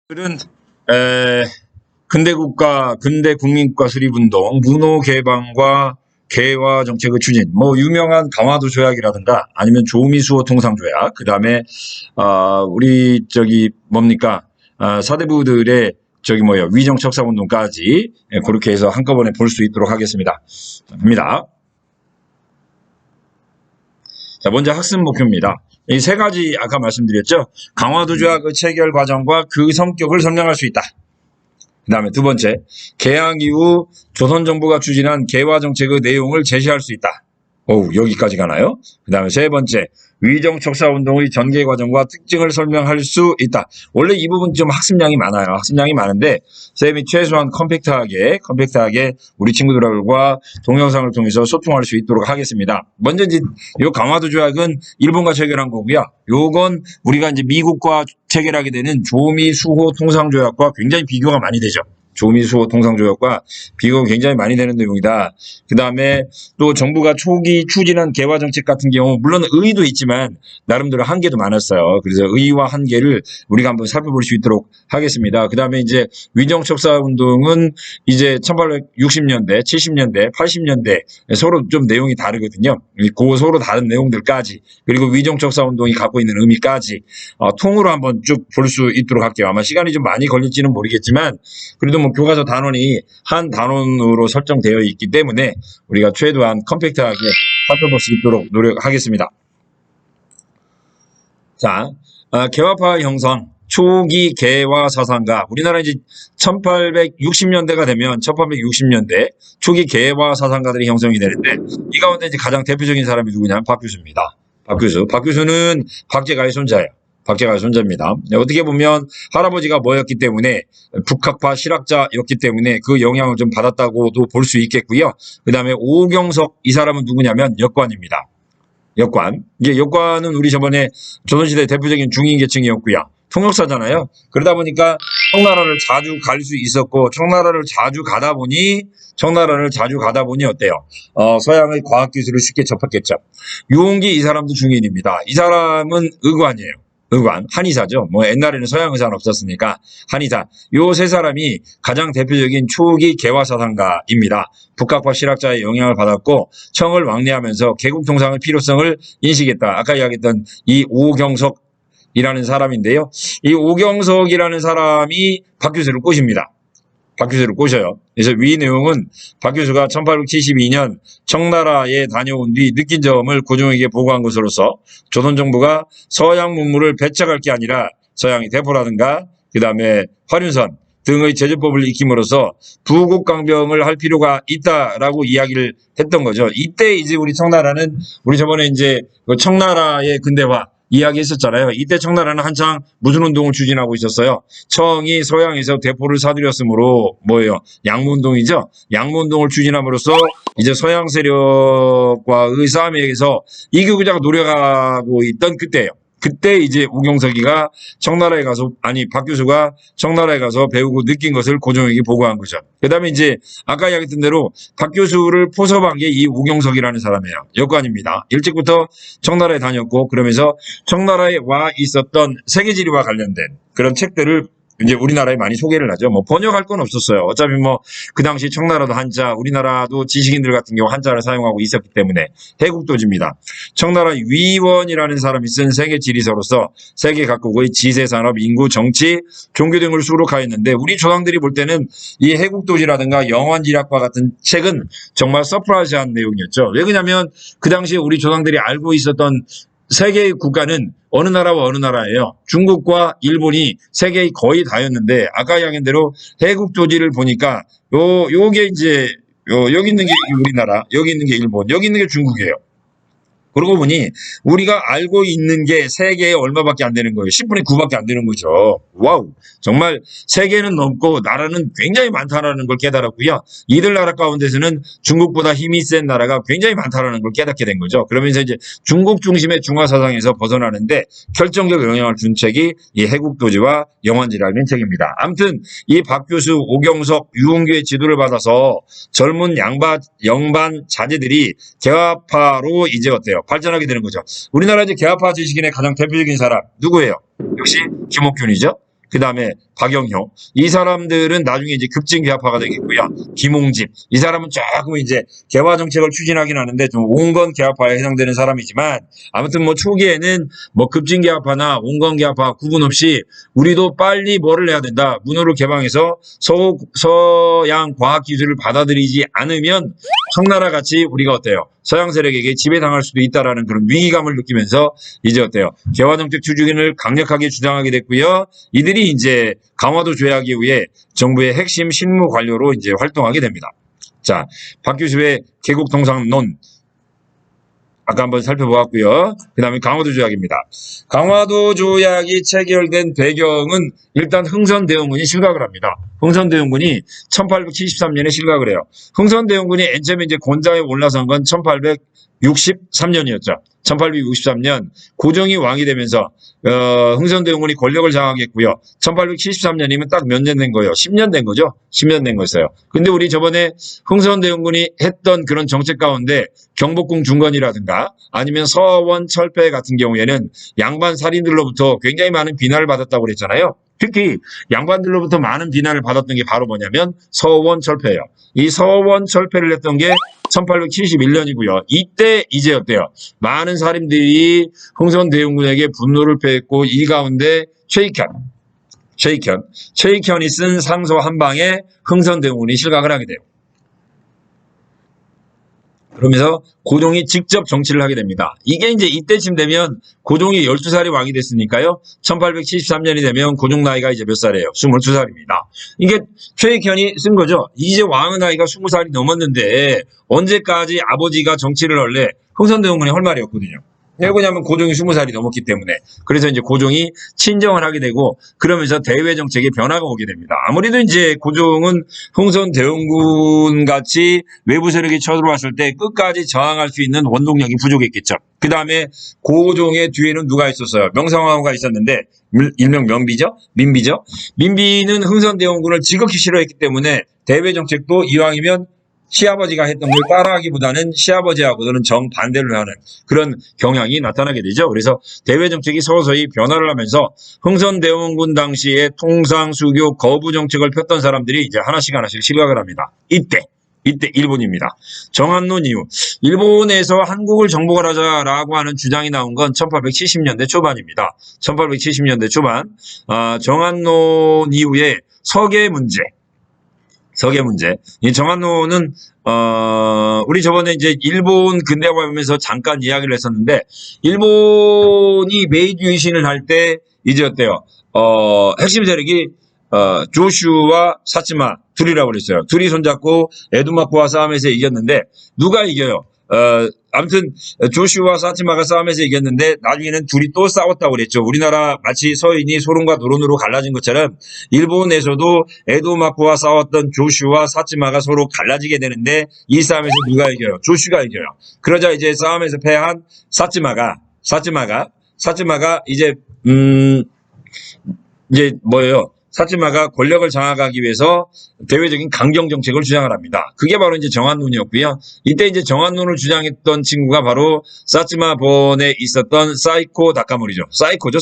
들은 근대국가, 근대국민국가 수립운동, 문호 개방과 개화 정책의 추진, 뭐 유명한 강화도 조약이라든가 아니면 조미수호 통상조약, 그 다음에 우리 뭡니까 사대부들의 위정 척사운동까지 그렇게 해서 한꺼번에 볼 수 있도록 하겠습니다. 갑니다. 자, 먼저 학습 목표입니다. 이 세 가지 아까 말씀드렸죠. 강화도 조약의 체결 과정과 그 성격을 설명할 수 있다. 그 다음에 두 번째, 개항 이후 조선정부가 추진한 개화 정책의 내용을 제시할 수 있다. 여기까지 가나요? 그 다음에 세 번째, 위정척사운동의 전개 과정과 특징을 설명할 수 있다. 원래 이 부분 좀 학습량이 많아요. 학습량이 많은데 쌤이 최소한 컴팩트하게 우리 친구들과 동영상을 통해서 소통할 수 있도록 하겠습니다. 먼저 이제 요 강화도 조약은 일본과 체결한 거고요. 요건 우리가 이제 미국과 체결하게 되는 조미수호 통상조약과 굉장히 비교가 많이 되죠. 조미수호 통상조약과 비교가 굉장히 많이 되는 내용이다. 그 다음에 또 정부가 초기 추진한 개화 정책 같은 경우 물론 의의도 있지만 나름대로 한계도 많았어요. 그래서 의의와 한계를 우리가 한번 살펴볼 수 있도록 하겠습니다. 그 다음에 이제 위정척사 운동은 이제 1860년대, 70년대, 80년대 서로 좀 내용이 다르거든요. 그 서로 다른 내용들까지 그리고 위정척사 운동이 갖고 있는 의미까지 통으로 한번 쭉 볼 수 있도록 할게요. 아마 시간이 좀 많이 걸릴지는 모르겠지만 그래도 뭐 교과서 단원이 한 단원으로 설정되어 있기 때문에 우리가 최대한 컴팩트하게 살펴볼 수 있도록 노력하겠습니다. 자, 개화파 형성, 초기 개화 사상가. 우리나라 이제 1860년대가 되면 1860년대 초기 개화 사상가들이 형성이 되는데 이 가운데 이제 가장 대표적인 사람이 누구냐면 박규수입니다. 박규수는 박제가의 손자예요. 박제가의 손자입니다. 어떻게 보면 할아버지가 뭐였기 때문에 북학파 실학자였기 때문에 그 영향을 좀 받았다고도 볼 수 있겠고요. 그 다음에 오경석 이 사람은 누구냐면 역관입니다. 역관. 이게 역관은 우리 저번에 조선시대 대표적인 중인계층이었고요. 통역사잖아요. 그러다 보니까 청나라를 자주 갈 수 있었고 청나라를 자주 가다 보니 어때요? 서양의 과학기술을 쉽게 접했겠죠. 유홍기 이 사람도 중인입니다. 이 사람은 의관이에요. 의관, 한의사죠. 뭐 옛날에는 서양 의사는 없었으니까 한의사. 요 세 사람이 가장 대표적인 초기 개화사상가입니다. 북학파 실학자의 영향을 받았고 청을 왕래하면서 개국통상의 필요성을 인식했다. 아까 이야기했던 이 오경석이라는 사람인데요. 이 오경석이라는 사람이 박규수를 꼬십니다. 박규수를 꼬셔요. 그래서 위 내용은 박규수가 1872년 청나라에 다녀온 뒤 느낀 점을 고종에게 보고한 것으로서 조선정부가 서양 문물을 배척할 게 아니라 서양의 대포라든가 그 다음에 화륜선 등의 제조법을 익힘으로써 부국강병을 할 필요가 있다라고 이야기를 했던 거죠. 이때 이제 우리 청나라는 우리 저번에 이제 청나라의 근대화 이야기했었잖아요. 이때 청나라는 한창 무슨 운동을 추진하고 있었어요. 청이 서양에서 대포를 사들였으므로 뭐예요? 양무운동이죠. 양무운동을 추진함으로써 이제 서양 세력과의 싸움에 의해서 이기고자 노력하고 있던 그때예요. 그때 이제 오경석이가 박규수가 청나라에 가서 배우고 느낀 것을 고종에게 보고한 거죠. 그 다음에 이제 아까 이야기했던 대로 박규수를 포섭한 게 이 오경석이라는 사람이에요. 역관입니다. 일찍부터 청나라에 다녔고 그러면서 청나라에 와 있었던 세계지리와 관련된 그런 책들을 이제 우리나라에 많이 소개를 하죠. 뭐 번역할 건 없었어요. 어차피 뭐 그 당시 청나라도 한자, 우리나라도 지식인들 같은 경우 한자를 사용하고 있었기 때문에 해국도지입니다. 청나라 위원이라는 사람이 쓴 세계 지리서로서 세계 각국의 지세, 산업, 인구, 정치, 종교 등을 수록하였는데 우리 조상들이 볼 때는 이 해국도지라든가 영환지략과 같은 책은 정말 서프라이즈한 내용이었죠. 왜 그러냐면 그 당시에 우리 조상들이 알고 있었던 세계의 국가는 어느 나라와 어느 나라예요. 중국과 일본이 세계의 거의 다였는데 아까 이야기한 대로 해국도지를 보니까 요게 이제 여기 있는 게 우리나라, 여기 있는 게 일본, 여기 있는 게 중국이에요. 그러고 보니 우리가 알고 있는 게 세계에 얼마밖에 안 되는 거예요. 10분의 9밖에 안 되는 거죠. 와우. 정말 세계는 넘고 나라는 굉장히 많다라는 걸 깨달았고요. 이들 나라 가운데서는 중국보다 힘이 센 나라가 굉장히 많다라는 걸 깨닫게 된 거죠. 그러면서 이제 중국 중심의 중화사상에서 벗어나는데 결정적 영향을 준 책이 이 해국도지와 영환지라는 책입니다. 아무튼 이 박규수, 오경석, 유홍규의 지도를 받아서 젊은 영반 자제들이 개화파로 이제 어때요? 발전하게 되는 거죠. 우리나라 이제 개화파 지식인의 가장 대표적인 사람 누구예요? 역시 김옥균이죠. 그 다음에 박영효. 이 사람들은 나중에 이제 급진개화파가 되겠고요. 김홍집. 이 사람은 조금 이제 개화 정책을 추진하긴 하는데 좀 온건 개화파에 해당되는 사람이지만 아무튼 뭐 초기에는 뭐 급진개화파나 온건 개화파 구분 없이 우리도 빨리 뭐를 해야 된다. 문호를 개방해서 서양 과학기술을 받아들이지 않으면 청나라 같이 우리가 어때요? 서양 세력에게 지배당할 수도 있다라는 그런 위기감을 느끼면서 이제 어때요? 개화정책 추진을 강력하게 주장하게 됐고요. 이들이 이제 강화도 조약 이후에 정부의 핵심 실무 관료로 이제 활동하게 됩니다. 자, 박 교수의 개국통상론 아까 한번 살펴보았고요. 그 다음에 강화도 조약입니다. 강화도 조약이 체결된 배경은 일단 흥선대원군이 실각을 합니다. 흥선대원군이 1873년에 실각을 해요. 흥선대원군이 맨 처음에 이제 권좌에 올라선 건 1863년이었죠. 1863년 고종이 왕이 되면서 흥선대원군이 권력을 장악했고요. 1873년이면 딱 몇 년 된 거예요? 10년 된 거죠? 10년 된 거였어요. 근데 우리 저번에 흥선대원군이 했던 그런 정책 가운데 경복궁 중건이라든가 아니면 서원 철폐 같은 경우에는 양반 살인들로부터 굉장히 많은 비난을 받았다고 그랬잖아요. 특히 양반들로부터 많은 비난을 받았던 게 바로 뭐냐면 서원 철폐예요. 이 서원 철폐를 했던 게 1871년이고요. 이때 이제 어때요? 많은 사람들이 흥선대원군에게 분노를 표했고 이 가운데 최익현이 쓴 상소 한 방에 흥선대원군이 실각을 하게 돼요. 그러면서 고종이 직접 정치를 하게 됩니다. 이게 이제 이때쯤 되면 고종이 12살이 왕이 됐으니까요. 1873년이 되면 고종 나이가 이제 몇 살이에요? 22살입니다. 이게 최익현이 쓴 거죠. 이제 왕의 나이가 20살이 넘었는데 언제까지 아버지가 정치를 할래? 흥선대원군이 할 말이 없거든요. 왜 그러냐면 고종이 20살이 넘었기 때문에. 그래서 이제 고종이 친정을 하게 되고 그러면서 대외 정책에 변화가 오게 됩니다. 아무래도 이제 고종은 흥선대원군 같이 외부 세력이 쳐들어왔을 때 끝까지 저항할 수 있는 원동력이 부족했겠죠. 그 다음에 고종의 뒤에는 누가 있었어요? 명성황후가 있었는데 일명 민비죠. 민비는 흥선대원군을 지극히 싫어했기 때문에 대외 정책도 이왕이면 시아버지가 했던 걸 따라하기보다는 시아버지하고는 정반대를 하는 그런 경향이 나타나게 되죠. 그래서 대외 정책이 서서히 변화를 하면서 흥선대원군 당시에 통상수교 거부 정책을 폈던 사람들이 이제 하나씩 실각을 합니다. 이때 일본입니다. 정한론 이후 일본에서 한국을 정복을 하자라고 하는 주장이 나온 건 1870년대 초반입니다. 1870년대 초반 정한론 이후에 서계 문제. 이 정한론은 우리 저번에 이제 일본 근대화하면서 잠깐 이야기를 했었는데 일본이 메이지 유신을 할 때 이제 어때요? 핵심 세력이 조슈와 사츠마 둘이라고 그랬어요. 둘이 손잡고 에도마코와 싸움에서 이겼는데 누가 이겨요? 아무튼 조슈와 사츠마가 싸움에서 이겼는데 나중에는 둘이 또 싸웠다고 그랬죠. 우리나라 마치 서인이 소론과 노론으로 갈라진 것처럼 일본에서도 에도마코와 싸웠던 조슈와 사츠마가 서로 갈라지게 되는데 이 싸움에서 누가 이겨요? 조슈가 이겨요. 그러자 이제 싸움에서 패한 사츠마가 이제 뭐예요? 사츠마가 권력을 장악하기 위해서 대외적인 강경 정책을 주장을 합니다. 그게 바로 이제 정한론이었고요. 이때 이제 정한론을 주장했던 친구가 바로 사츠마 본에 있었던 사이코 다카모리죠. 사이코죠.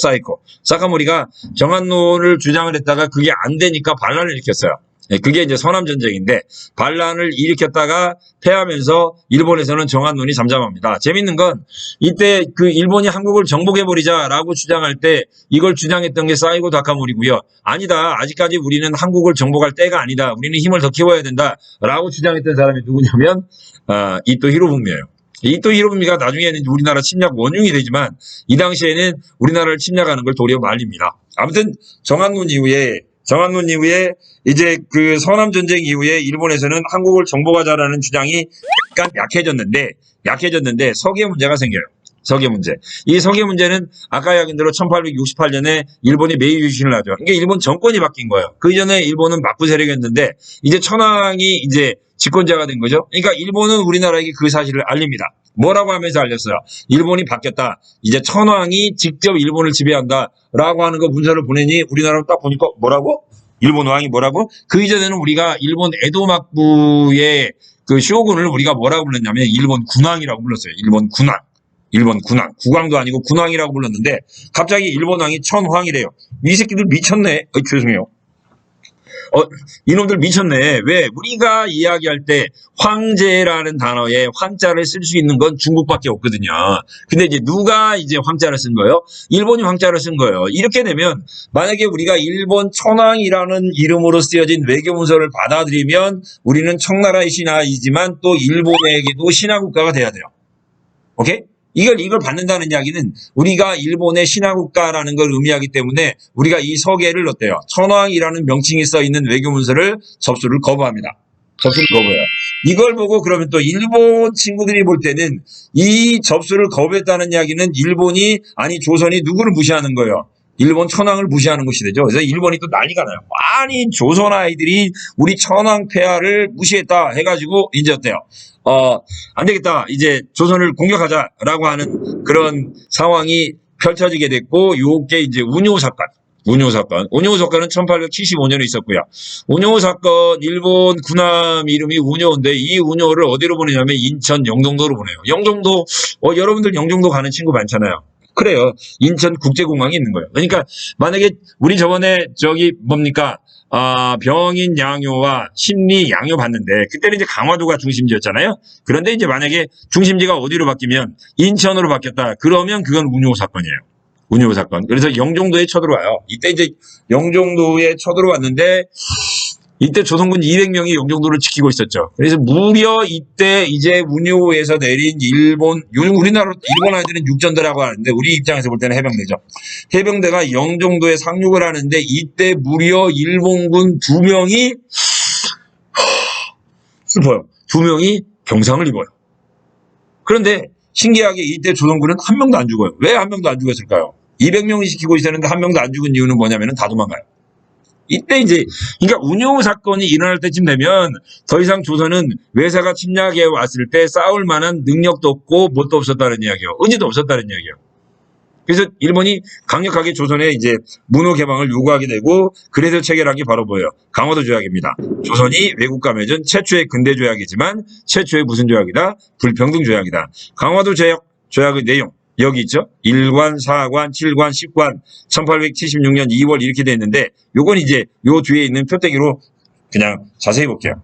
사카모리가 정한론을 주장을 했다가 그게 안 되니까 반란을 일으켰어요. 그게 이제 서남전쟁인데 반란을 일으켰다가 패하면서 일본에서는 정한론이 잠잠합니다. 재밌는 건 이때 그 일본이 한국을 정복해버리자라고 주장할 때 이걸 주장했던 게 사이고 다카모리고요. 아니다. 아직까지 우리는 한국을 정복할 때가 아니다. 우리는 힘을 더 키워야 된다라고 주장했던 사람이 누구냐면 이토 히로부미예요. 이토 히로부미가 나중에는 우리나라 침략 원흉이 되지만 이 당시에는 우리나라를 침략하는 걸 도리어 말립니다. 아무튼 정한론 이후에 이제 그 서남전쟁 이후에 일본에서는 한국을 정복하자라는 주장이 약간 약해졌는데 서계 문제가 생겨요. 서계 문제. 이 서계 문제는 아까 이야기한 대로 1868년에 일본이 메이지 유신을 하죠. 이게 일본 정권이 바뀐 거예요. 그 이전에 일본은 막부 세력이었는데 이제 천황이 이제 집권자가 된 거죠. 그러니까 일본은 우리나라에게 그 사실을 알립니다. 뭐라고 하면서 알렸어요? 일본이 바뀌었다. 이제 천황이 직접 일본을 지배한다라고 하는 거 문서를 보내니 우리나라는 딱 보니까 뭐라고? 일본 왕이 뭐라고? 그 이전에는 우리가 일본 에도 막부의 그 쇼군을 우리가 뭐라고 불렀냐면 일본 군왕이라고 불렀어요. 일본 군왕. 일본 군왕. 국왕도 아니고 군왕이라고 불렀는데 갑자기 일본 왕이 천황이래요. 이 새끼들 미쳤네. 죄송해요. 이놈들 미쳤네. 왜? 우리가 이야기할 때 황제라는 단어에 황자를 쓸 수 있는 건 중국밖에 없거든요. 근데 이제 누가 이제 황자를 쓴 거예요? 일본이 황자를 쓴 거예요. 이렇게 되면 만약에 우리가 일본 천황이라는 이름으로 쓰여진 외교문서를 받아들이면 우리는 청나라의 신하이지만 또 일본에게도 신하국가가 돼야 돼요. 오케이? 이걸 받는다는 이야기는 우리가 일본의 신하국가라는 걸 의미하기 때문에 우리가 이 서계를 어때요? 천황이라는 명칭이 써 있는 외교문서를 접수를 거부합니다. 접수를 거부해요. 이걸 보고 그러면 또 일본 친구들이 볼 때는 이 접수를 거부했다는 이야기는 일본이 아니 조선이 누구를 무시하는 거예요? 일본 천황을 무시하는 것이 되죠. 그래서 일본이 또 난리가 나요. 아니 조선 아이들이 우리 천황 폐하를 무시했다 해가지고 이제 어때요? 안 되겠다. 이제 조선을 공격하자라고 하는 그런 상황이 펼쳐지게 됐고, 요게 이제 운요 사건. 운요 사건은 1875년에 있었고요. 운요 사건, 일본 군함 이름이 운요인데, 이 운요를 어디로 보내냐면 인천 영종도로 보내요. 영종도, 여러분들 영종도 가는 친구 많잖아요. 그래요. 인천 국제공항이 있는 거예요. 그러니까 만약에 우리 저번에 뭡니까? 병인 양요와 심리 양요 봤는데 그때는 이제 강화도가 중심지였잖아요. 그런데 이제 만약에 중심지가 어디로 바뀌면 인천으로 바뀌었다. 그러면 그건 운요 사건이에요. 운요 사건. 그래서 영종도에 쳐들어와요. 이때 이제 영종도에 쳐들어왔는데 이때 조선군 200명이 영종도를 지키고 있었죠. 그래서 무려 이때 이제 운요에서 내린 우리나라 일본 아이들은 육전대라고 하는데 우리 입장에서 볼 때는 해병대죠. 해병대가 영종도에 상륙을 하는데 이때 무려 일본군 2명이 슬퍼요. 2명이 병상을 입어요. 그런데 신기하게 이때 조선군은 한 명도 안 죽어요. 왜 한 명도 안 죽었을까요? 200명이 지키고 있었는데 한 명도 안 죽은 이유는 뭐냐면 다 도망가요. 이때 이제 그러니까 운요 사건이 일어날 때쯤 되면 더 이상 조선은 외사가 침략해 왔을 때 싸울 만한 능력도 없고 뭣도 없었다는 이야기예요. 의지도 없었다는 이야기예요. 그래서 일본이 강력하게 조선에 이제 문호 개방을 요구하게 되고 그래서 체결한 게 바로 뭐예요? 강화도 조약입니다. 조선이 외국과 맺은 최초의 근대 조약이지만 최초의 무슨 조약이다? 불평등 조약이다. 강화도 조약의 내용 여기 있죠? 1관, 4관, 7관, 10관 1876년 2월 이렇게 돼 있는데 요건 이제 요 뒤에 있는 표대기로 그냥 자세히 볼게요.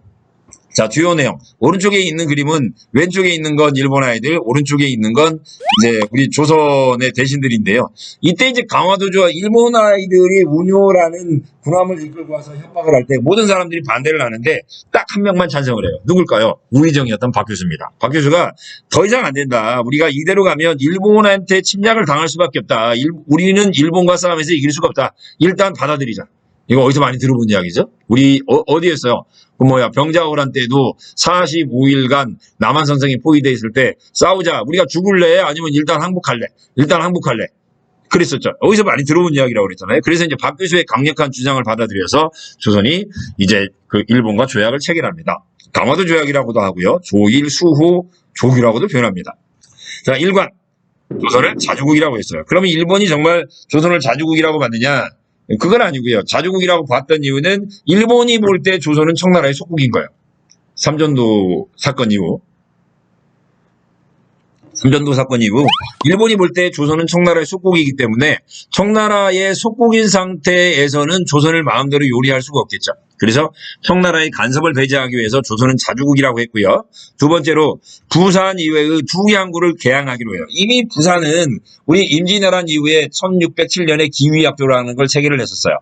자, 주요 내용. 오른쪽에 있는 그림은 왼쪽에 있는 건 일본 아이들, 오른쪽에 있는 건 이제 우리 조선의 대신들인데요. 이때 이제 강화도죠. 일본 아이들이 운요라는 군함을 이끌고 와서 협박을 할 때 모든 사람들이 반대를 하는데 딱 한 명만 찬성을 해요. 누굴까요? 우의정이었던 박 교수입니다. 박 교수가 더 이상 안 된다. 우리가 이대로 가면 일본한테 침략을 당할 수밖에 없다. 우리는 일본과 싸움에서 이길 수가 없다. 일단 받아들이자. 이거 어디서 많이 들어본 이야기죠? 우리 어디였어요? 병자호란 때도 45일간 남한선생이 포위돼 있을 때 싸우자. 우리가 죽을래? 아니면 일단 항복할래? 일단 항복할래. 그랬었죠. 어디서 많이 들어본 이야기라고 그랬잖아요. 그래서 이제 박 교수의 강력한 주장을 받아들여서 조선이 이제 그 일본과 조약을 체결합니다. 강화도 조약이라고도 하고요. 조일, 수호, 조규라고도 표현합니다. 자, 1관. 조선을 자주국이라고 했어요. 그러면 일본이 정말 조선을 자주국이라고 봤느냐? 그건 아니고요. 자주국이라고 봤던 이유는 일본이 볼 때 조선은 청나라의 속국인 거예요. 삼전도 사건 이후 일본이 볼 때 조선은 청나라의 속국이기 때문에 청나라의 속국인 상태에서는 조선을 마음대로 요리할 수가 없겠죠. 그래서 청나라의 간섭을 배제하기 위해서 조선은 자주국이라고 했고요. 두 번째로 부산 이외의 두 항구를 개항하기로 해요. 이미 부산은 우리 임진왜란 이후에 1607년에 기위약조라는 걸 체결을 했었어요.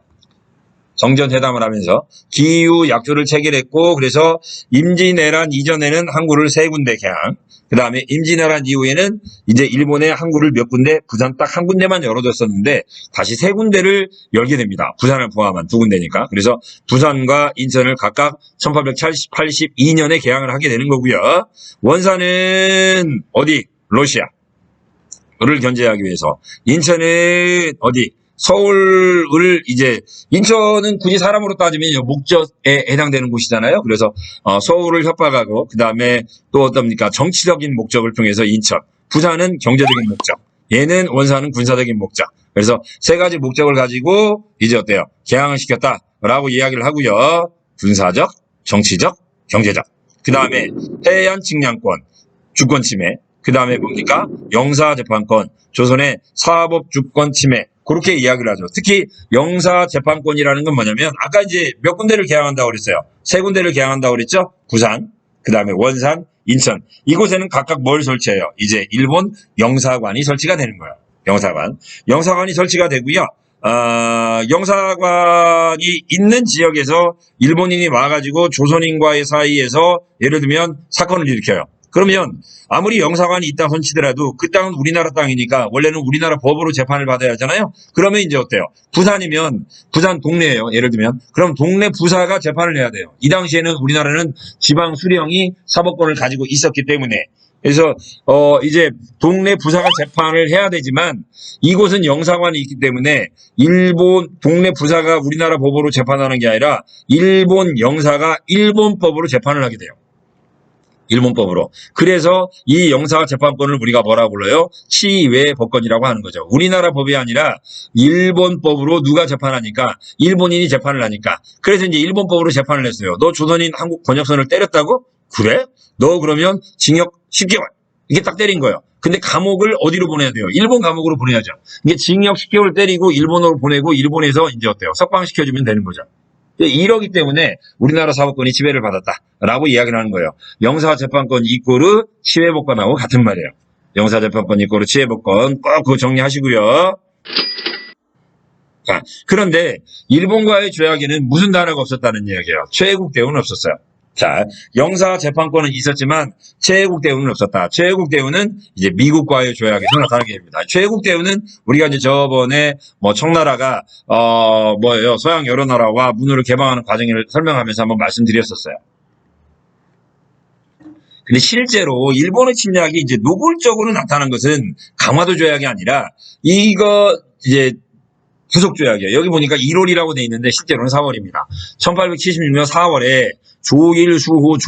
정전회담을 하면서 기후약조를 체결했고 그래서 임진왜란 이전에는 항구를 3군데 개항, 그 다음에 임진왜란 이후에는 이제 일본의 항구를 몇 군데, 부산 딱 한 군데만 열어뒀었는데 다시 3군데를 열게 됩니다. 부산을 포함한 2군데니까. 그래서 부산과 인천을 각각 1882년에 개항을 하게 되는 거고요. 원산은 어디? 러시아를 견제하기 위해서. 인천은 어디? 서울을 이제 인천은 굳이 사람으로 따지면 목적에 해당되는 곳이잖아요. 그래서 서울을 협박하고 그 다음에 또 어떻습니까? 정치적인 목적을 통해서 인천. 부산은 경제적인 목적. 얘는 원산은 군사적인 목적. 그래서 세 가지 목적을 가지고 이제 어때요? 개항을 시켰다라고 이야기를 하고요. 군사적, 정치적, 경제적. 그 다음에 해안 측량권, 주권 침해. 그 다음에 뭡니까? 영사재판권, 조선의 사법주권 침해. 그렇게 이야기를 하죠. 특히 영사재판권이라는 건 뭐냐면 아까 이제 몇 군데를 개항한다고 그랬어요. 세 군데를 개항한다고 그랬죠. 부산, 그 다음에 원산, 인천. 이곳에는 각각 뭘 설치해요? 이제 일본 영사관이 설치가 되는 거예요. 영사관이 설치가 되고요. 영사관이 있는 지역에서 일본인이 와가지고 조선인과의 사이에서 예를 들면 사건을 일으켜요. 그러면 아무리 영사관이 있다 손치더라도 그 땅은 우리나라 땅이니까 원래는 우리나라 법으로 재판을 받아야 하잖아요. 그러면 이제 어때요? 부산이면 부산 동네예요. 예를 들면 그럼 동네 부사가 재판을 해야 돼요. 이 당시에는 우리나라는 지방 수령이 사법권을 가지고 있었기 때문에 그래서 이제 동네 부사가 재판을 해야 되지만 이곳은 영사관이 있기 때문에 일본 동네 부사가 우리나라 법으로 재판하는 게 아니라 일본 영사가 일본 법으로 재판을 하게 돼요. 일본법으로. 그래서 이 영사재판권을 우리가 뭐라고 불러요? 치외법권이라고 하는 거죠. 우리나라 법이 아니라 일본법으로 누가 재판하니까 일본인이 재판을 하니까 그래서 이제 일본법으로 재판을 했어요. 너 조선인 한국 번역선을 때렸다고? 그래? 너 그러면 징역 10개월 이게 딱 때린 거예요. 근데 감옥을 어디로 보내야 돼요? 일본 감옥으로 보내야죠. 이게 징역 10개월 때리고 일본으로 보내고 일본에서 이제 어때요? 석방시켜주면 되는 거죠. 이러기 때문에 우리나라 사법권이 지배를 받았다라고 이야기를 하는 거예요. 영사재판권 이꼬르 치외법권하고 같은 말이에요. 영사재판권 이꼬르 치외법권 꼭 그거 정리하시고요. 자, 그런데 일본과의 조약에는 무슨 단어가 없었다는 이야기예요. 최애국 대우는 없었어요. 자, 영사재판권은 있었지만 최애국 대우는 없었다. 최애국 대우는 이제 미국과의 조약에서 나타나게 됩니다. 최애국 대우는 우리가 이제 저번에 뭐 청나라가 뭐예요? 서양 여러 나라와 문호를 개방하는 과정을 설명하면서 한번 말씀드렸었어요. 근데 실제로 일본의 침략이 이제 노골적으로 나타난 것은 강화도 조약이 아니라 이거 이제 후속조약이에요. 여기 보니까 1월이라고 돼 있는데 실제로는 4월입니다. 1876년 4월에 조일수호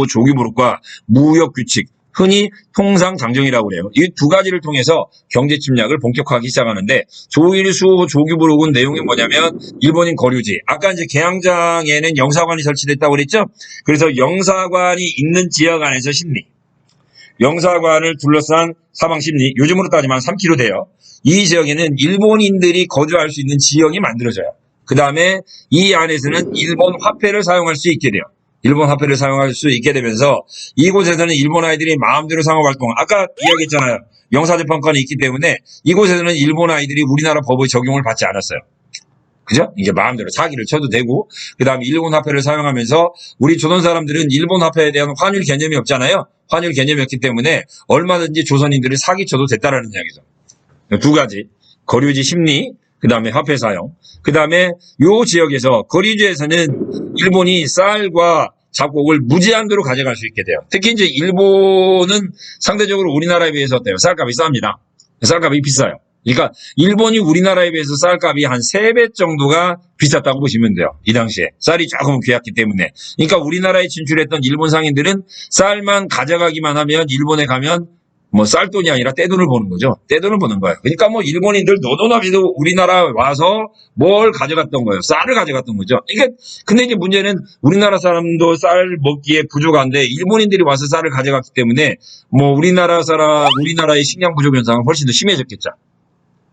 조기부록과 무역규칙, 흔히 통상장정이라고 그래요. 이 두 가지를 통해서 경제 침략을 본격화하기 시작하는데 조일수호 조기부록은 내용이 뭐냐면 일본인 거류지. 아까 이제 개항장에는 영사관이 설치됐다고 그랬죠? 그래서 영사관이 있는 지역 안에서 심리. 영사관을 둘러싼 사방 심리. 요즘으로 따지면 3km 돼요. 이 지역에는 일본인들이 거주할 수 있는 지역이 만들어져요. 그 다음에 이 안에서는 일본 화폐를 사용할 수 있게 돼요. 일본 화폐를 사용할 수 있게 되면서 이곳에서는 일본 아이들이 마음대로 상업활동, 아까 이야기했잖아요. 영사재판권이 있기 때문에 이곳에서는 일본 아이들이 우리나라 법의 적용을 받지 않았어요. 그죠? 이게 마음대로 사기를 쳐도 되고, 그 다음에 일본 화폐를 사용하면서 우리 조선 사람들은 일본 화폐에 대한 환율 개념이 없잖아요. 환율 개념이 없기 때문에 얼마든지 조선인들을 사기쳐도 됐다라는 이야기죠. 두 가지. 거류지 심리, 그 다음에 화폐 사용. 그 다음에 요 지역에서 거류지에서는 일본이 쌀과 잡곡을 무제한대로 가져갈 수 있게 돼요. 특히 이제 일본은 상대적으로 우리나라에 비해서 어때요? 쌀값이 쌉니다. 쌀값이 비싸요. 그러니까 일본이 우리나라에 비해서 쌀값이 한 3배 정도가 비쌌다고 보시면 돼요. 이 당시에. 쌀이 조금 귀했기 때문에. 그러니까 우리나라에 진출했던 일본 상인들은 쌀만 가져가기만 하면 일본에 가면 뭐 쌀돈이 아니라 떼돈을 버는 거죠. 떼돈을 버는 거예요. 그러니까 뭐 일본인들 노돈없이도 우리나라 와서 뭘 가져갔던 거예요. 쌀을 가져갔던 거죠. 그러니까 근데 이제 문제는 우리나라 사람도 쌀 먹기에 부족한데 일본인들이 와서 쌀을 가져갔기 때문에 뭐 우리나라의 식량 부족 현상은 훨씬 더 심해졌겠죠.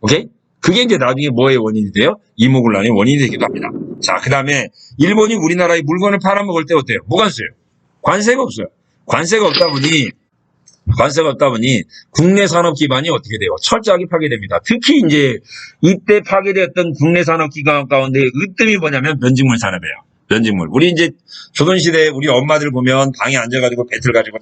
오케이? 그게 이제 나중에 뭐의 원인이 돼요? 이모군란의 원인이 되기도 합니다. 자, 그 다음에 일본이 우리나라의 물건을 팔아먹을 때 어때요? 무관세요. 관세가 없어요. 관세가 없다 보니 국내 산업 기반이 어떻게 돼요? 철저하게 파괴됩니다. 특히 이제 이때 파괴되었던 국내 산업 기반 가운데 으뜸이 뭐냐면 면직물 산업이에요. 면직물. 우리 이제 조선시대 우리 엄마들 보면 방에 앉아가지고 배틀 가지고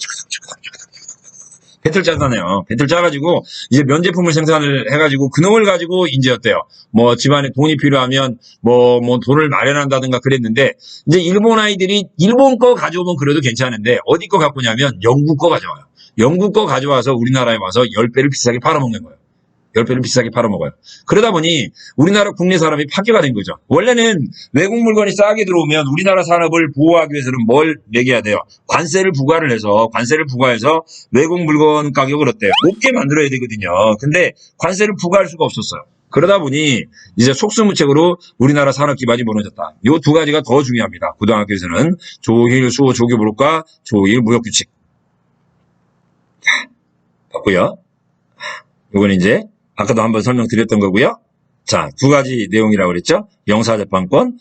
배틀 짜잖아요. 배틀 짜가지고 이제 면제품을 생산을 해가지고 그놈을 가지고 이제 어때요? 뭐 집안에 돈이 필요하면 뭐 돈을 마련한다든가 그랬는데 이제 일본 아이들이 일본 거 가져오면 그래도 괜찮은데 어디 거 갖고 오냐면 영국 거 가져와요. 영국 거 가져와서 우리나라에 와서 10배를 비싸게 팔아먹는 거예요. 10배를 비싸게 팔아먹어요. 그러다 보니 우리나라 국내 산업이 파괴가 된 거죠. 원래는 외국 물건이 싸게 들어오면 우리나라 산업을 보호하기 위해서는 뭘 매겨야 돼요? 관세를 부과해서 외국 물건 가격을 어때요? 높게 만들어야 되거든요. 근데 관세를 부과할 수가 없었어요. 그러다 보니 이제 속수무책으로 우리나라 산업 기반이 무너졌다. 이 두 가지가 더 중요합니다. 고등학교에서는 조일 수호 조교부록과 조일 무역규칙. 봤고요. 요건 이제 아까도 한번 설명드렸던 거고요. 자, 두 가지 내용이라고 그랬죠. 영사재판권,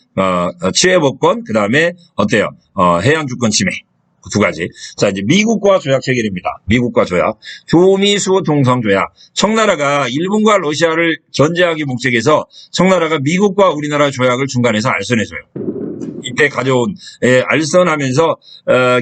취해법권, 그 다음에 어때요? 해양주권 침해. 두 가지. 자, 이제 미국과 조약 체결입니다. 미국과 조약. 조미수 동성조약. 청나라가 일본과 러시아를 견제하기 목적에서 청나라가 미국과 우리나라 조약을 중간에서 알선해줘요. 이때 가져온 알선하면서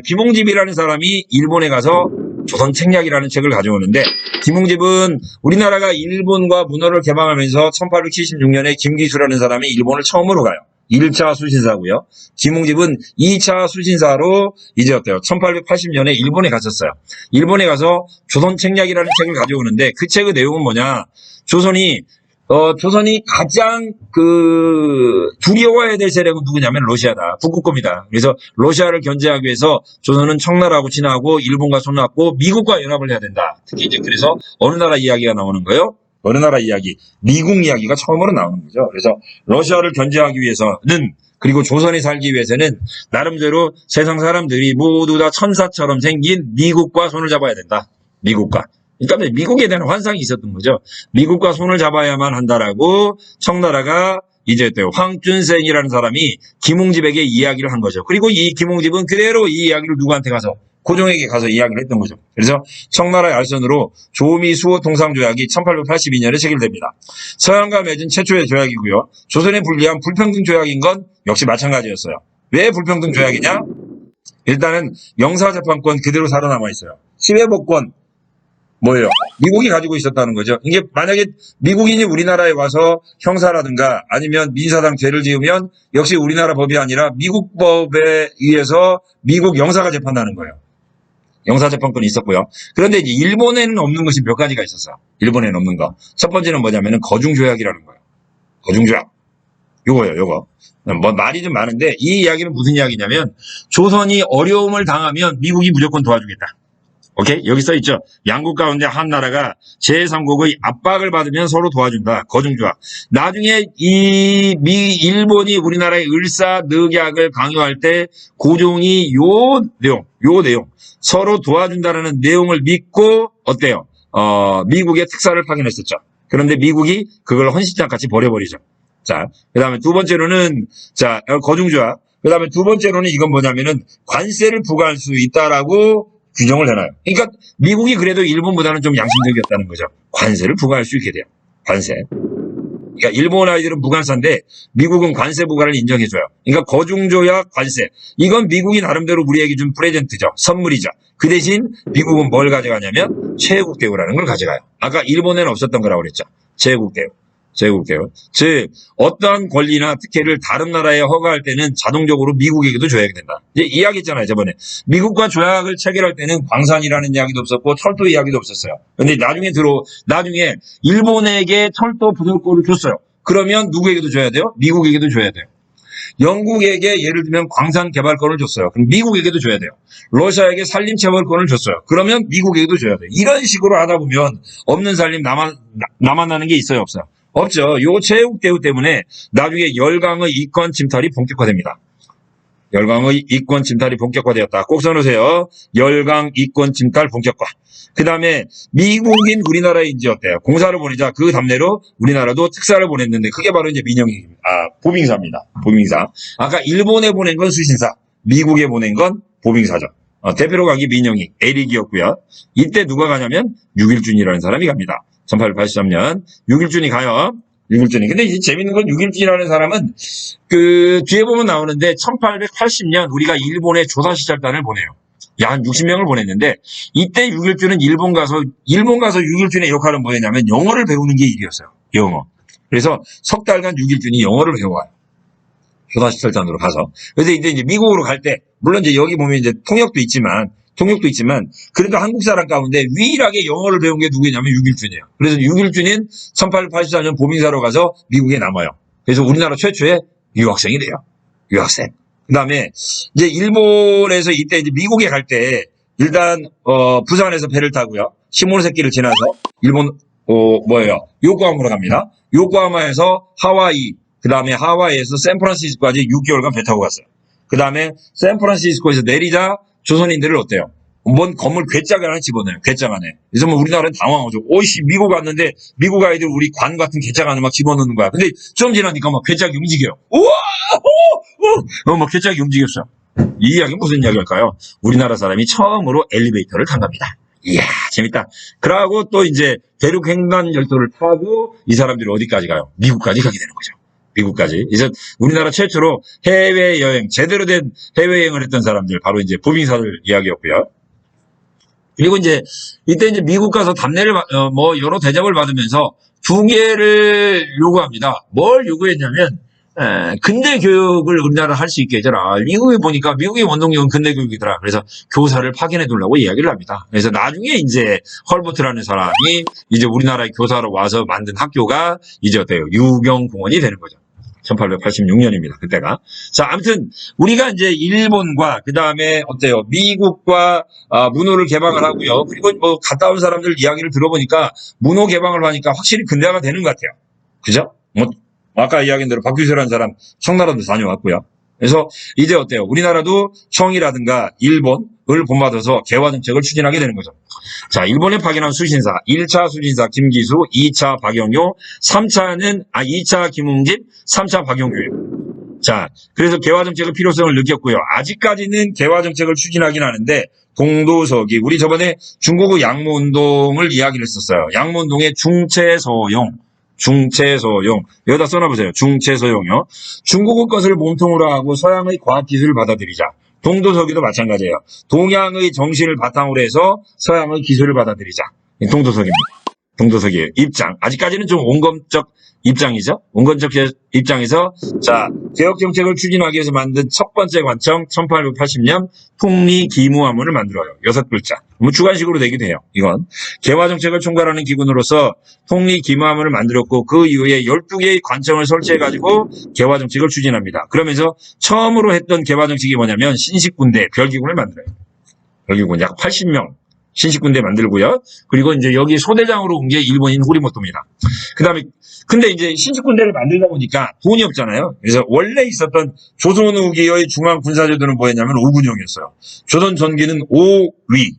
김홍집이라는 사람이 일본에 가서 조선 책략이라는 책을 가져오는데, 김홍집은 우리나라가 일본과 문호를 개방하면서 1876년에 김기수라는 사람이 일본을 처음으로 가요. 1차 수신사고요. 김홍집은 2차 수신사로 이제 어때요? 1880년에 일본에 갔었어요. 일본에 가서 조선 책략이라는 책을 가져오는데, 그 책의 내용은 뭐냐? 조선이 가장 두려워해야 될 세력은 누구냐면 러시아다. 북극곰이다. 그래서 러시아를 견제하기 위해서 조선은 청나라하고 친하고 일본과 손잡고 미국과 연합을 해야 된다. 특히 이제 그래서 어느 나라 이야기가 나오는 거예요? 어느 나라 이야기? 미국 이야기가 처음으로 나오는 거죠. 그래서 러시아를 견제하기 위해서는, 그리고 조선이 살기 위해서는 나름대로 세상 사람들이 모두 다 천사처럼 생긴 미국과 손을 잡아야 된다. 미국과. 그러니까 미국에 대한 환상이 있었던 거죠. 미국과 손을 잡아야만 한다라고 청나라가 이제 또 황준생이라는 사람이 김홍집에게 이야기를 한 거죠. 그리고 이 김홍집은 그대로 이 이야기를 누구한테 가서, 고종에게 가서 이야기를 했던 거죠. 그래서 청나라의 알선으로 조미수호 동상조약이 1882년에 체결됩니다. 서양과 맺은 최초의 조약이고요. 조선에 불리한 불평등 조약인 건 역시 마찬가지였어요. 왜 불평등 조약이냐? 일단은 영사재판권 그대로 살아남아 있어요. 치외법권 뭐예요? 미국이 가지고 있었다는 거죠. 이게 만약에 미국인이 우리나라에 와서 형사라든가 아니면 민사상 죄를 지으면 역시 우리나라 법이 아니라 미국 법에 의해서 미국 영사가 재판하는 거예요. 영사재판권이 있었고요. 그런데 이제 일본에는 없는 것이 몇 가지가 있었어요. 일본에는 없는 거. 첫 번째는 뭐냐면은 거중조약이라는 거예요. 거중조약. 요거예요, 요거. 뭐 말이 좀 많은데 이 이야기는 무슨 이야기냐면, 조선이 어려움을 당하면 미국이 무조건 도와주겠다. 오케이? 여기 써 있죠. 양국 가운데 한 나라가 제3국의 압박을 받으면 서로 도와준다. 거중조약. 나중에 일본이 우리나라의 을사늑약을 강요할 때 고종이 요 내용 서로 도와준다라는 내용을 믿고 어때요? 미국의 특사를 파견했었죠. 그런데 미국이 그걸 헌신장같이 버려버리죠. 자, 그 다음에 두 번째로는, 자, 거중조약. 그 다음에 두 번째로는 이건 뭐냐면은 관세를 부과할 수 있다라고 규정을 해놔요. 그러니까 미국이 그래도 일본보다는 좀 양심적이었다는 거죠. 관세를 부과할 수 있게 돼요. 관세. 그러니까 일본 아이들은 무관세인데 미국은 관세 부과를 인정해줘요. 그러니까 거중조약 관세. 이건 미국이 나름대로 우리에게 준 프레젠트죠. 선물이죠. 그 대신 미국은 뭘 가져가냐면 최애국 대우라는 걸 가져가요. 아까 일본에는 없었던 거라고 그랬죠. 최애국 대우. 제국대요. 즉 어떠한 권리나 특혜를 다른 나라에 허가할 때는 자동적으로 미국에게도 줘야 된다. 이제 이야기했잖아요, 저번에. 미국과 조약을 체결할 때는 광산이라는 이야기도 없었고 철도 이야기도 없었어요. 근데 나중에 일본에게 철도 부들권을 줬어요. 그러면 누구에게도 줘야 돼요? 미국에게도 줘야 돼요. 영국에게 예를 들면 광산 개발권을 줬어요. 그럼 미국에게도 줘야 돼요. 러시아에게 산림 채벌권을 줬어요. 그러면 미국에게도 줘야 돼요. 이런 식으로 하다 보면 없는 산림 나만 나는 게 있어요, 없어요? 없죠. 요 최애국 대우 때문에 나중에 열강의 이권 침탈이 본격화됩니다. 열강의 이권 침탈이 본격화되었다. 꼭 써놓으세요. 열강 이권 침탈 본격화. 그 다음에 미국인 우리나라에 이제 어때요? 공사를 보내자. 그 답례로 우리나라도 특사를 보냈는데 그게 바로 이제 보빙사입니다. 보빙사. 아까 일본에 보낸 건 수신사, 미국에 보낸 건 보빙사죠. 대표로 간 게 민영익, 에릭이었고요. 이때 누가 가냐면 육일준이라는 사람이 갑니다. 1883년 6.1준이 가요. 6.1준이. 근데 이제 재밌는 건 6.1준이라는 사람은 그 뒤에 보면 나오는데 1880년 우리가 일본에 조사시찰단을 보내요. 한 60명을 보냈는데 이때 6.1준은 일본 가서 6.1준의 역할은 뭐였냐면 영어를 배우는 게 일이었어요. 영어. 그래서 석 달간 6.1준이 영어를 배워와요. 조사시찰단으로 가서. 그래서 이제 미국으로 갈 때 물론 이제 여기 보면 이제 통역도 있지만 그래도 한국 사람 가운데 유일하게 영어를 배운 게 누구냐면 6.1준이에요. 그래서 6.1준인 1884년 보빙사로 가서 미국에 남아요. 그래서 우리나라 최초의 유학생이 돼요. 유학생. 그 다음에 이제 일본에서 이때 이제 미국에 갈 때 일단 부산에서 배를 타고요. 시모노세키를 지나서 일본 요코하마로 갑니다. 요코하마에서 하와이, 그 다음에 하와이에서 샌프란시스코까지 6개월간 배 타고 갔어요. 그 다음에 샌프란시스코에서 내리자 조선인들을 어때요? 뭔 건물 괴짝 안에 집어넣어요. 괴짝 안에. 그래서 뭐 우리나라는 당황하죠. 오이씨, 미국 왔는데 미국 아이들 우리 관 같은 괴짝 안에 막 집어넣는 거야. 근데 좀 지나니까 막 괴짝이 움직여요. 우와! 막 괴짝이 움직였어. 이 이야기는 무슨 이야기일까요? 우리나라 사람이 처음으로 엘리베이터를 탄 겁니다. 이야, 재밌다. 그러고 또 이제 대륙 횡단 열도를 타고 이 사람들이 어디까지 가요? 미국까지 가게 되는 거죠. 미국까지. 이제 우리나라 최초로 해외여행, 제대로 된 해외여행을 했던 사람들, 바로 이제 보빙사들 이야기였고요. 그리고 이제 이때 이제 미국 가서 답례를 뭐 여러 대접을 받으면서 두 개를 요구합니다. 뭘 요구했냐면 근대 교육을 우리나라 할 수 있게 해줘라. 미국에 보니까 미국의 원동력은 근대 교육이더라. 그래서 교사를 파견해 두려고 이야기를 합니다. 그래서 나중에 이제 헐버트라는 사람이 이제 우리나라의 교사로 와서 만든 학교가 이제 어때요? 유경공원이 되는 거죠. 1886년입니다. 그때가. 자, 아무튼 우리가 이제 일본과 그 다음에 어때요? 미국과 문호를 개방을 하고요. 그리고 뭐 갔다 온 사람들 이야기를 들어보니까 문호 개방을 하니까 확실히 근대화가 되는 것 같아요. 그죠? 뭐 아까 이야기한 대로 박규세라는 사람 청나라도 다녀왔고요. 그래서 이제 어때요? 우리나라도 청이라든가 일본을 본받아서 개화 정책을 추진하게 되는 거죠. 자, 일본에 파견한 수신사, 1차 수신사 김기수, 2차 박영효, 2차 김웅집, 3차 박용규예요. 자, 그래서 개화 정책의 필요성을 느꼈고요. 아직까지는 개화 정책을 추진하긴 하는데 동도서기, 우리 저번에 중국의 양모운동을 이야기를 했었어요. 양모운동의 중체서용, 여기다 써놔보세요. 중체서용이요. 중국의 것을 몸통으로 하고 서양의 과학기술을 받아들이자. 동도서기도 마찬가지예요. 동양의 정신을 바탕으로 해서 서양의 기술을 받아들이자. 동도서기입니다. 동도서기예요. 입장. 아직까지는 좀 온건적 입장이죠. 온건적 입장에서 자, 개혁정책을 추진하기 위해서 만든 첫 번째 관청 1880년 풍리기무화문을 만들어요. 6글자. 뭐 주관식으로 되기도 해요. 이건 개화정책을 총괄하는 기구로서 풍리기무화문을 만들었고 그 이후에 12개의 관청을 설치해가지고 개화정책을 추진합니다. 그러면서 처음으로 했던 개화정책이 뭐냐면 신식군대 별기군을 만들어요. 별기군 약 80명. 신식군대 만들고요. 그리고 이제 여기 소대장으로 온 게 일본인 호리모토입니다. 그 다음에 근데 이제 신식군대를 만들다 보니까 돈이 없잖아요. 그래서 원래 있었던 조선 후기의 중앙 군사제도는 뭐였냐면 5군형이었어요. 조선 전기는 5위.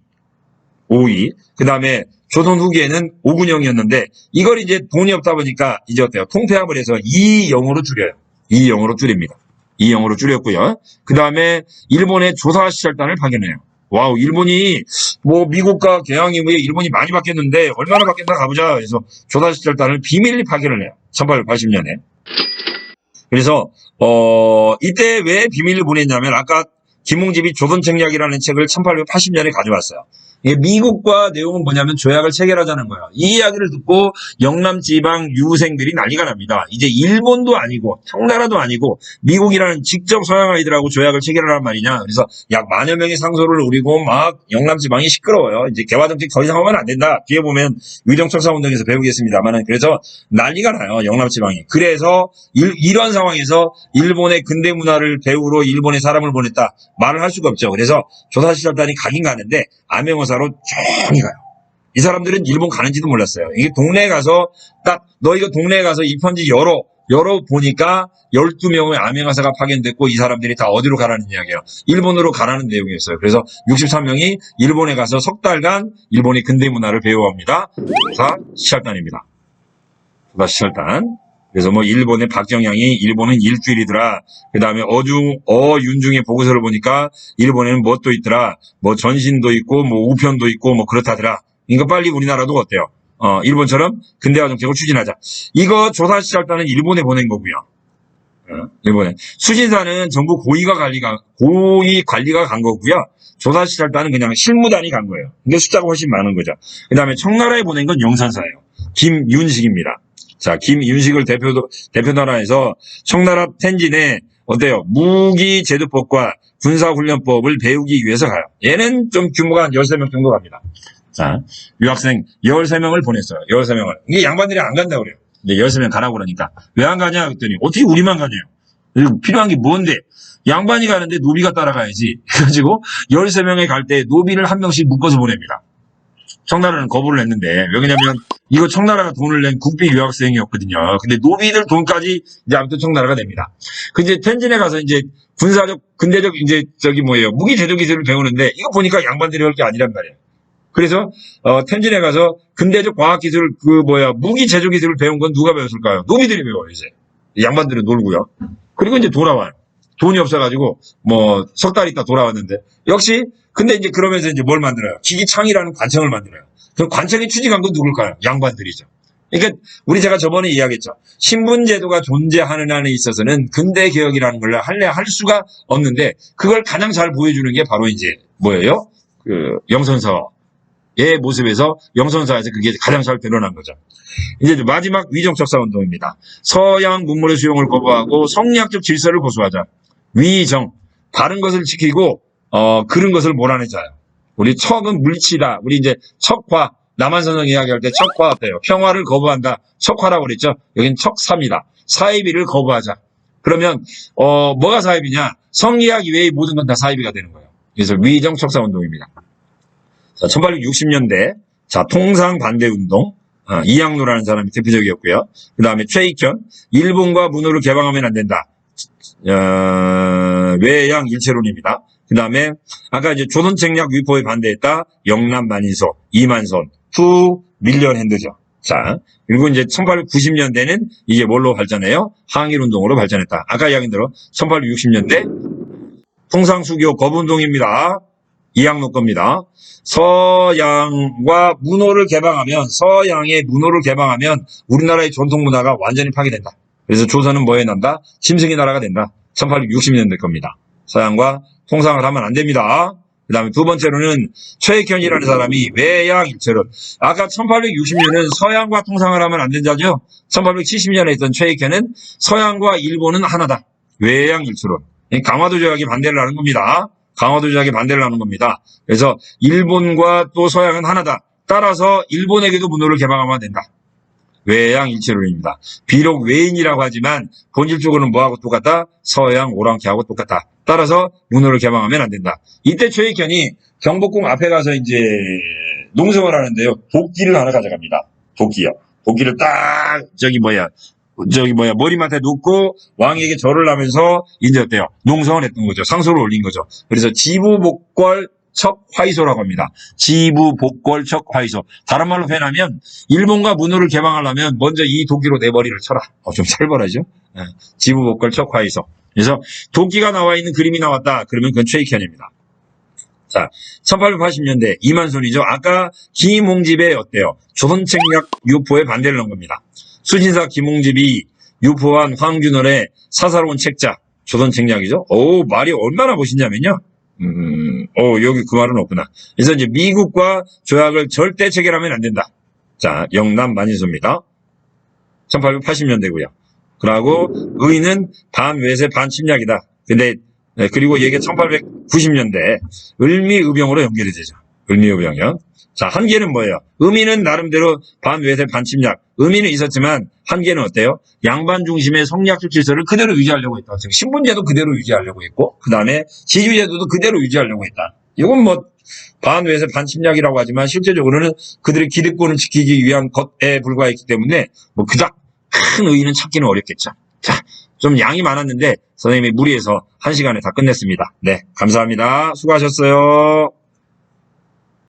그 다음에 조선 후기에는 5군형이었는데 이걸 이제 돈이 없다 보니까 이제 어때요? 통폐합을 해서 2영으로 줄여요. 2영으로 줄입니다. 2영으로 줄였고요. 그 다음에 일본의 조사시설단을 파견해요. 와우, 일본이 뭐 미국과 개항 이후에 일본이 많이 바뀌었는데 얼마나 바뀌었나 가보자. 그래서 조사시설단을 비밀리 파견을 해요. 1880년에. 그래서 이때 왜 비밀리 보냈냐면 아까 김웅집이 조선책략이라는 책을 1880년에 가져왔어요. 미국과 내용은 뭐냐면 조약을 체결하자는 거예요. 이 이야기를 듣고 영남지방 유생들이 난리가 납니다. 이제 일본도 아니고 청나라도 아니고 미국이라는 직접 서양 아이들하고 조약을 체결하란 말이냐. 그래서 약 만여 명의 상소를 우리고 막 영남지방이 시끄러워요. 이제 개화정책 더 이상 하면 안 된다. 뒤에 보면 위정철사운동에서 배우겠습니다만은 그래서 난리가 나요. 영남지방이. 그래서 이런 상황에서 일본의 근대 문화를 배우러 일본에 사람을 보냈다. 말을 할 수가 없죠. 그래서 조사시설단이 가긴 가는데 암행어사로 조용히 가요. 이 사람들은 일본 가는지도 몰랐어요. 이게 동네에 가서 딱 너희가 동네에 가서 이 편지 열어 보니까 12명의 암행어사가 파견됐고 이 사람들이 다 어디로 가라는 이야기예요. 일본으로 가라는 내용이었어요. 그래서 63명이 일본에 가서 석 달간 일본의 근대 문화를 배워옵니다. 조사시설단입니다. 조사시설단. 그래서 뭐 일본의 박정양이 일본은 일주일이더라. 그 다음에 어윤중의 보고서를 보니까 일본에는 뭣도 있더라. 뭐 전신도 있고 뭐 우편도 있고 뭐 그렇다더라. 그러니까 빨리 우리나라도 어때요? 일본처럼 근대화 정책을 추진하자. 이거 조사시설단은 일본에 보낸 거고요. 일본에. 수신사는 전부 고위 관리가 간 거고요. 조사시설단은 그냥 실무단이 간 거예요. 근데 숫자가 훨씬 많은 거죠. 그 다음에 청나라에 보낸 건 영산사예요. 김윤식입니다. 자, 김윤식을 대표나라에서 청나라 텐진에 어때요? 무기제도법과 군사훈련법을 배우기 위해서 가요. 얘는 좀 규모가 한 13명 정도 갑니다. 자, 유학생 13명을 보냈어요. 13명을. 이게 양반들이 안 간다고 그래요. 근데 13명 가라고 그러니까. 왜 안 가냐? 그랬더니 어떻게 우리만 가냐요? 그리고 필요한 게 뭔데? 양반이 가는데 노비가 따라가야지. 그래가지고 13명에 갈 때 노비를 한 명씩 묶어서 보냅니다. 청나라는 거부를 했는데, 왜냐면 이거 청나라가 돈을 낸 국비 유학생이었거든요. 근데 노비들 돈까지 이제 아무튼 청나라가 됩니다. 그 이제 텐진에 가서 이제 군사적, 근대적 이제 저기 뭐예요. 무기 제조 기술을 배우는데 이거 보니까 양반들이 할 게 아니란 말이에요. 그래서 텐진에 가서 근대적 과학 기술 무기 제조 기술을 배운 건 누가 배웠을까요? 노비들이 배워요, 이제. 양반들은 놀고요. 그리고 이제 돌아와요. 돈이 없어가지고 뭐 석 달 있다 돌아왔는데 역시 근데 이제 그러면서 이제 뭘 만들어요? 기기창이라는 관청을 만들어요. 그 관청이 추진한 건 누굴까요? 양반들이죠. 그러니까 우리 제가 저번에 이야기했죠. 신분제도가 존재하는 한에 있어서는 근대 개혁이라는 걸 할 수가 없는데 그걸 가장 잘 보여주는 게 바로 이제 뭐예요? 그 영선서의 모습에서 영선서에서 그게 가장 잘 드러난 거죠. 이제 마지막 위정척사 운동입니다. 서양 문물의 수용을 거부하고 성리학적 질서를 고수하자. 위정, 바른 것을 지키고 그른 것을 몰아내자요. 우리 척은 물치다. 우리 이제 척화, 남한선생 이야기할 때 척화 어때요? 평화를 거부한다. 척화라고 그랬죠. 여긴 척사입니다. 사이비를 거부하자. 그러면 뭐가 사이비냐? 성리학 이외의 모든 건 다 사이비가 되는 거예요. 그래서 위정척사 운동입니다. 자, 1860년대 자 통상 반대 운동. 이양로라는 사람이 대표적이었고요. 그 다음에 최익현, 일본과 문호를 개방하면 안 된다. 외양 일체론입니다. 그 다음에 아까 이제 조선책략 위포에 반대했다. 영남 만인소, 이만손, 투 밀리언 핸드죠. 자, 그리고 이제 1890년대는 이게 뭘로 발전해요? 항일운동으로 발전했다. 아까 이야기 대로 1860년대 통상수교 거부운동입니다. 이양로 겁니다. 서양과 문호를 개방하면 서양의 문호를 개방하면 우리나라의 전통 문화가 완전히 파괴된다. 그래서 조선은 뭐에 난다? 짐승의 나라가 된다. 1860년대 겁니다. 서양과 통상을 하면 안 됩니다. 그 다음에 두 번째로는 최익현이라는 사람이 외양일체론. 아까 1860년은 서양과 통상을 하면 안 된다죠. 1870년에 있던 최익현은 서양과 일본은 하나다. 외양일체론. 강화도 조약에 반대를 하는 겁니다. 강화도 조약에 반대를 하는 겁니다. 그래서 일본과 또 서양은 하나다. 따라서 일본에게도 문호를 개방하면 안 된다. 외양일체론입니다. 비록 외인이라고 하지만 본질적으로는 뭐하고 똑같다? 서양 오랑캐하고 똑같다. 따라서 문호를 개방하면 안 된다. 이때 최익현이 경복궁 앞에 가서 이제 농성을 하는데요. 도끼를 하나 가져갑니다. 도끼요. 도끼를 딱 머리맡에 놓고 왕에게 절을 하면서 이제 어때요? 농성을 했던 거죠. 상소를 올린 거죠. 그래서 지부복궐 척화이소라고 합니다. 지부복궐 척화이소. 다른 말로 표현하면 일본과 문호를 개방하려면 먼저 이 도끼로 내 머리를 쳐라. 좀 살벌하죠? 지부복궐 척화이소. 그래서 도끼가 나와 있는 그림이 나왔다. 그러면 그건 최익현입니다. 자, 1880년대 이만손이죠. 아까 김홍집의 어때요? 조선책략 유포에 반대를 한 겁니다. 수진사 김홍집이 유포한 황균월의 사사로운 책자, 조선책략이죠. 말이 얼마나 멋있냐면요. 여기 그 말은 없구나. 그래서 이제 미국과 조약을 절대 체결하면 안 된다. 자, 영남 만인소입니다. 1880년대고요. 그러고 의는 반외세 반침략이다. 근데 그리고 이게 1890년대 을미의병으로 연결이 되죠. 을미의병이요. 자, 한계는 뭐예요? 의미는 나름대로 반외세 반침략. 의미는 있었지만 한계는 어때요? 양반 중심의 성리학적 질서를 그대로 유지하려고 했다. 즉 신분제도 그대로 유지하려고 했고 그 다음에 지주제도도 그대로 유지하려고 했다. 이건 뭐 반외세 반침략이라고 하지만 실제적으로는 그들의 기득권을 지키기 위한 것에 불과했기 때문에 뭐 그닥 큰 의의는 찾기는 어렵겠죠. 자, 좀 양이 많았는데 선생님이 무리해서 1시간에 다 끝냈습니다. 네, 감사합니다. 수고하셨어요.